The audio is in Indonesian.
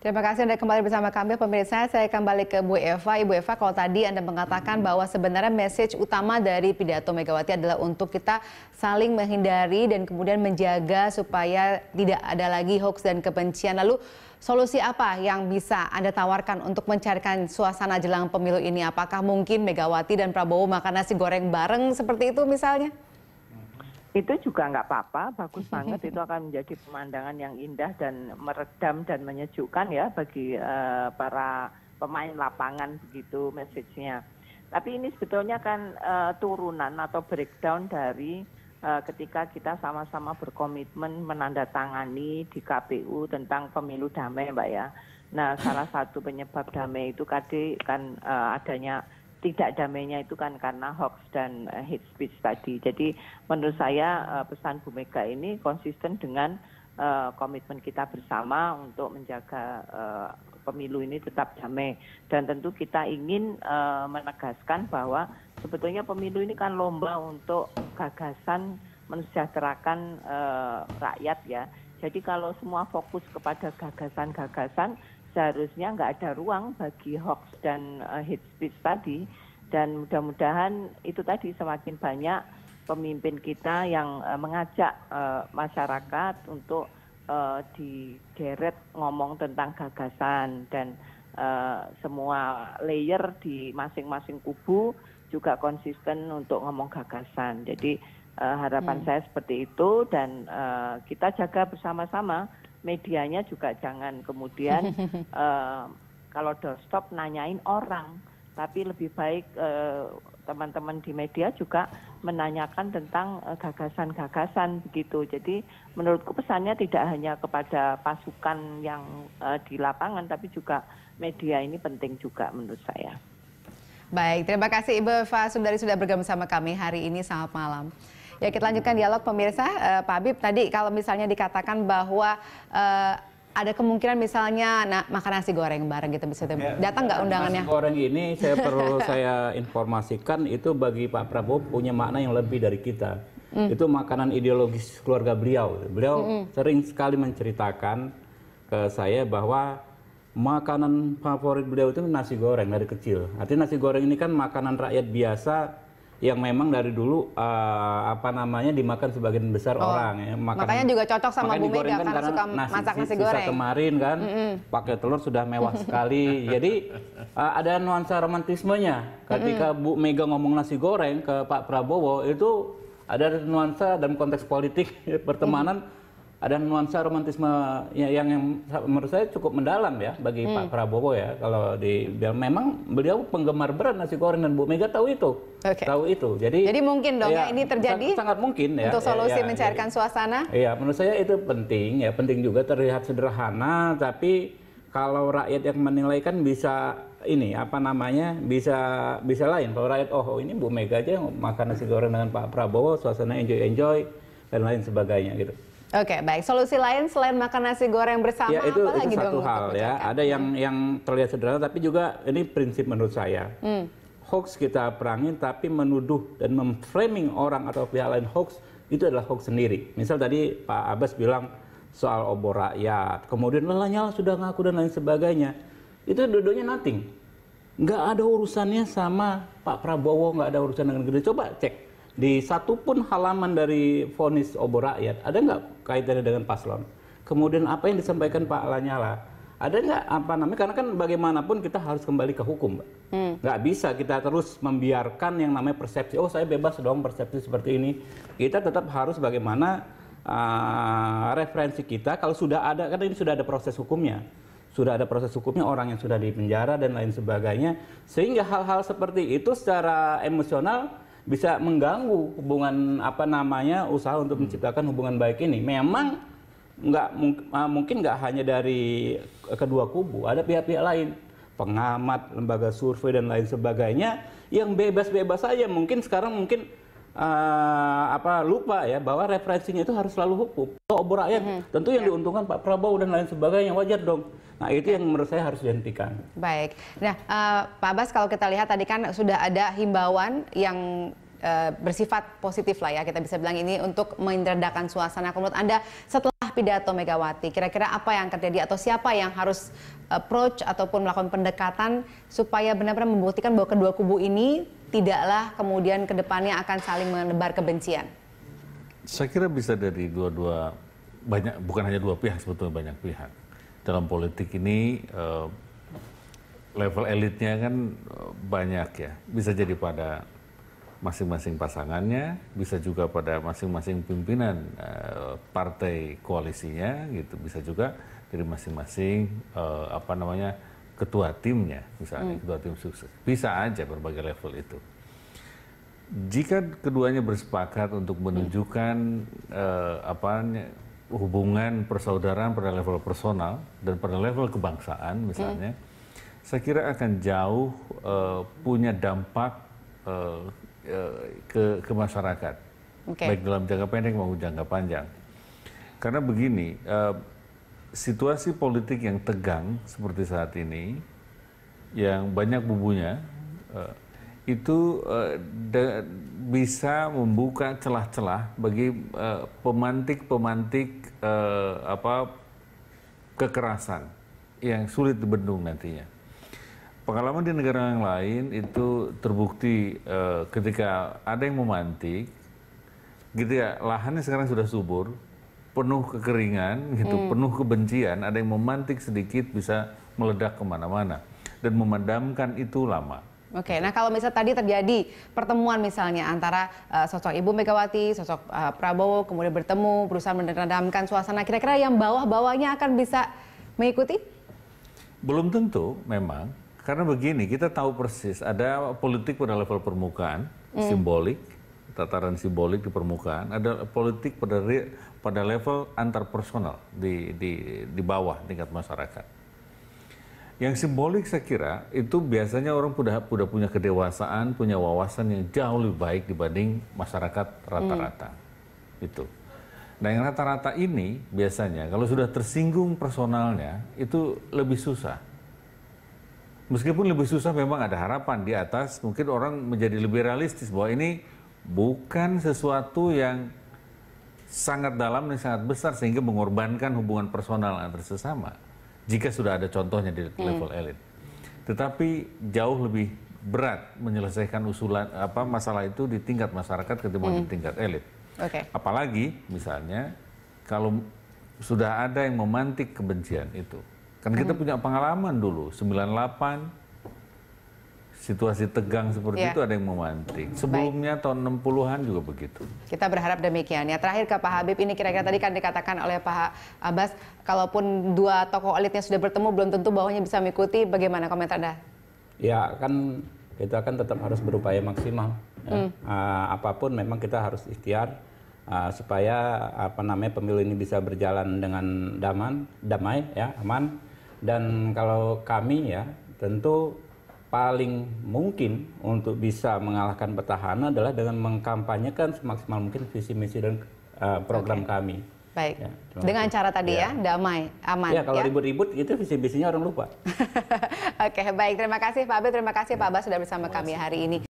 Terima kasih Anda kembali bersama kami, pemirsa. Saya kembali ke Bu Eva. Ibu Eva, kalau tadi Anda mengatakan bahwa sebenarnya message utama dari pidato Megawati adalah untuk kita saling menghindari dan kemudian menjaga supaya tidak ada lagi hoax dan kebencian. Lalu solusi apa yang bisa Anda tawarkan untuk mencarikan suasana jelang pemilu ini? Apakah mungkin Megawati dan Prabowo makan nasi goreng bareng seperti itu misalnya? Itu juga nggak apa-apa, bagus banget. Itu akan menjadi pemandangan yang indah dan meredam dan menyejukkan ya bagi para pemain lapangan, begitu message-nya. Tapi ini sebetulnya kan turunan atau breakdown dari ketika kita sama-sama berkomitmen menandatangani di KPU tentang pemilu damai, Mbak ya. Nah, salah satu penyebab damai itu kan adanya tidak damainya itu kan karena hoax dan hate speech tadi. Jadi menurut saya pesan Bu Mega ini konsisten dengan komitmen kita bersama untuk menjaga pemilu ini tetap damai. Dan tentu kita ingin menegaskan bahwa sebetulnya pemilu ini kan lomba untuk gagasan mensejahterakan rakyat ya. Jadi kalau semua fokus kepada gagasan-gagasan, seharusnya nggak ada ruang bagi hoax dan hate speech tadi. Dan mudah-mudahan itu tadi semakin banyak pemimpin kita yang mengajak masyarakat untuk digeret ngomong tentang gagasan. Dan semua layer di masing-masing kubu juga konsisten untuk ngomong gagasan. Jadi harapan saya seperti itu, dan kita jaga bersama-sama. Medianya juga jangan kemudian kalau doorstop nanyain orang, tapi lebih baik teman-teman di media juga menanyakan tentang gagasan-gagasan begitu. Jadi menurutku pesannya tidak hanya kepada pasukan yang di lapangan, tapi juga media ini penting juga menurut saya. Baik, terima kasih Ibu Eva Sundari sudah bergabung sama kami hari ini. Selamat malam. Ya, kita lanjutkan dialog pemirsa. Pak Habib, tadi kalau misalnya dikatakan bahwa ada kemungkinan misalnya makan nasi goreng bareng gitu, bisa datang nggak undangannya? Nasi goreng ini saya informasikan itu bagi Pak Prabowo punya makna yang lebih dari kita. Itu makanan ideologis keluarga beliau. Beliau sering sekali menceritakan ke saya bahwa makanan favorit beliau itu nasi goreng dari kecil. Artinya nasi goreng ini kan makanan rakyat biasa yang memang dari dulu dimakan sebagian besar orang ya. Makanya juga cocok sama Bu Mega kan karena suka masak nasi goreng. Kemarin kan pakai telur sudah mewah sekali. Jadi ada nuansa romantismenya ketika Bu Mega ngomong nasi goreng ke Pak Prabowo, itu ada nuansa dalam konteks politik pertemanan. Ada nuansa romantisme yang menurut saya cukup mendalam ya bagi Pak Prabowo ya. Kalau memang beliau penggemar berat nasi goreng dan Bu Mega tahu itu. Tahu itu. Jadi mungkin dong ya ini terjadi sangat mungkin ya. Untuk solusi mencarikan suasana. Iya, menurut saya itu penting ya. Penting juga, terlihat sederhana, tapi kalau rakyat yang menilai kan bisa bisa lain. Kalau rakyat ini Bu Mega aja makan nasi goreng dengan Pak Prabowo, suasana enjoy dan lain sebagainya gitu. Oke, baik. Solusi lain selain makan nasi goreng bersama, ya, itu apa lagi satu dong? hal ya. Ada yang terlihat sederhana, tapi juga ini prinsip menurut saya. Hoax kita perangin, tapi menuduh dan memframing orang atau pihak lain hoax, itu adalah hoax sendiri. Misal tadi Pak Abbas bilang soal obor rakyat, kemudian Lanyala sudah ngaku dan lain sebagainya. Itu dua-duanya nothing. Nggak ada urusannya sama Pak Prabowo, nggak ada urusan dengan gede. Coba cek. Di satu pun halaman dari vonis obor rakyat, ada nggak kaitannya dengan paslon? Kemudian apa yang disampaikan Pak Lanyala? Ada nggak karena kan bagaimanapun kita harus kembali ke hukum, Mbak. Nggak bisa kita terus membiarkan yang namanya persepsi, saya bebas dong persepsi seperti ini. Kita tetap harus bagaimana referensi kita, kalau sudah ada, karena ini sudah ada proses hukumnya. Sudah ada proses hukumnya, orang yang sudah dipenjara dan lain sebagainya. Sehingga hal-hal seperti itu secara emosional bisa mengganggu hubungan usaha untuk menciptakan hubungan baik ini. Memang mungkin nggak hanya dari kedua kubu, ada pihak-pihak lain, pengamat, lembaga survei dan lain sebagainya yang bebas-bebas saja. Mungkin sekarang lupa ya bahwa referensinya itu harus selalu hukum. Obor rakyat tentu yang diuntungkan Pak Prabowo dan lain sebagainya, wajar dong. Nah, itu yang menurut saya harus dihentikan. Baik. Nah, Pak Abbas, kalau kita lihat tadi kan sudah ada himbauan yang bersifat positif lah ya, kita bisa bilang ini untuk meredakan suasana. Menurut Anda setelah pidato Megawati, kira-kira apa yang terjadi atau siapa yang harus approach ataupun melakukan pendekatan supaya benar-benar membuktikan bahwa kedua kubu ini tidaklah kemudian ke depannya akan saling menebar kebencian? Saya kira bisa dari dua-dua, banyak, bukan hanya dua pihak, sebetulnya banyak pihak. Dalam politik ini level elitnya kan banyak ya, bisa jadi pada masing-masing pasangannya, bisa juga pada masing-masing pimpinan partai koalisinya gitu, bisa juga dari masing-masing ketua timnya, misalnya ketua tim sukses, bisa aja berbagai level itu. Jika keduanya bersepakat untuk menunjukkan hubungan persaudaraan pada level personal dan pada level kebangsaan misalnya, saya kira akan jauh punya dampak ke masyarakat, baik dalam jangka pendek maupun jangka panjang. Karena begini, situasi politik yang tegang seperti saat ini, yang banyak bubunya, itu bisa membuka celah-celah bagi pemantik-pemantik kekerasan yang sulit dibendung nantinya. Pengalaman di negara yang lain itu terbukti ketika ada yang memantik, gitu ya, lahannya sekarang sudah subur, penuh kekeringan, gitu, penuh kebencian, ada yang memantik sedikit bisa meledak kemana-mana dan memadamkan itu lama. Oke, nah kalau misalnya tadi terjadi pertemuan misalnya antara sosok Ibu Megawati, sosok Prabowo, kemudian bertemu, berusaha meredamkan suasana, kira-kira yang bawah-bawahnya akan bisa mengikuti? Belum tentu memang. Karena begini, kita tahu persis ada politik pada level permukaan, simbolik, tataran simbolik di permukaan, ada politik pada level antarpersonal di bawah tingkat masyarakat. Yang simbolik saya kira itu biasanya orang sudah punya kedewasaan, punya wawasan yang jauh lebih baik dibanding masyarakat rata-rata. Itu. Nah yang rata-rata ini biasanya kalau sudah tersinggung personalnya itu lebih susah. Meskipun lebih susah, memang ada harapan di atas, mungkin orang menjadi lebih realistis bahwa ini bukan sesuatu yang sangat dalam dan sangat besar sehingga mengorbankan hubungan personal antar sesama. Jika sudah ada contohnya di level elit. Tetapi jauh lebih berat menyelesaikan masalah itu di tingkat masyarakat ketimbang di tingkat elit. Apalagi misalnya kalau sudah ada yang memantik kebencian itu. Kan kita punya pengalaman dulu, 98, situasi tegang seperti itu ada yang memantik. Sebelumnya tahun 60-an juga begitu. Kita berharap demikian. Ya, terakhir ke Pak Habib, ini kira-kira tadi kan dikatakan oleh Pak Abbas, kalaupun dua tokoh elitnya sudah bertemu, belum tentu bawahnya bisa mengikuti. Bagaimana komentar Anda? Ya, kan kita kan tetap harus berupaya maksimal. Ya. Apapun memang kita harus ikhtiar supaya pemilu ini bisa berjalan dengan damai, ya, aman. Dan kalau kami ya tentu paling mungkin untuk bisa mengalahkan petahana adalah dengan mengkampanyekan semaksimal mungkin visi misi dan program kami. Baik, ya, dengan cara tadi ya, damai, aman. Ya, kalau ribut-ribut itu visi misinya orang lupa. Oke, baik, terima kasih Pak Habib, terima kasih Pak Abbas sudah bersama kami hari ini.